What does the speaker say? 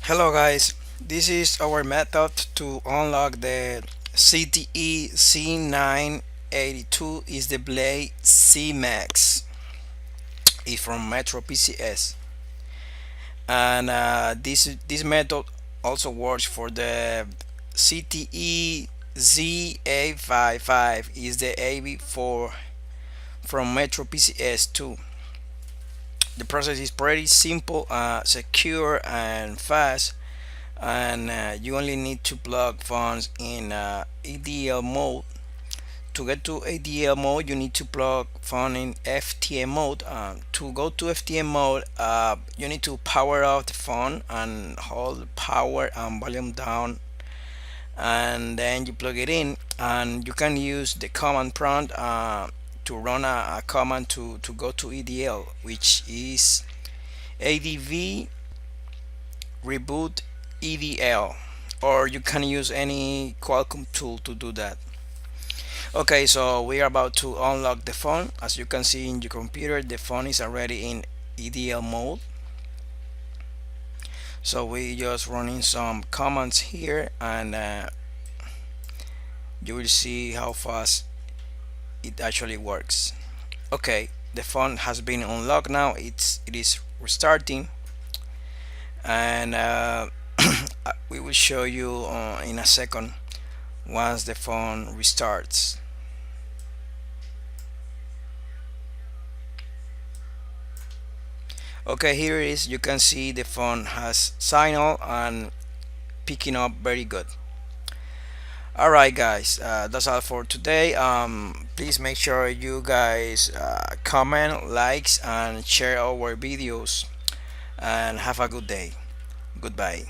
Hello guys, this is our method to unlock the ZTE Z982 is the blade C Max. It's from Metro PCS, and this method also works for the CTE Z855 is the AB4 from Metro PCS too. The process is pretty simple, secure, and fast, and you only need to plug phones in ADL mode. To get to ADL mode, you need to plug phone in FTM mode. To go to FTM mode, you need to power off the phone and hold power and volume down, and then you plug it in, and you can use the command prompt to run a command to go to EDL, which is ADV reboot EDL, or you can use any Qualcomm tool to do that. Okay, so we are about to unlock the phone. As you can see in your computer, the phone is already in EDL mode. So we just running some commands here, and you will see how fast it actually works. Okay, the phone has been unlocked now. It is restarting, and we will show you in a second once the phone restarts. Okay, here it is. You can see the phone has signal and picking up very good. Alright guys, that's all for today. Please make sure you guys comment, likes, and share our videos, and have a good day. Goodbye.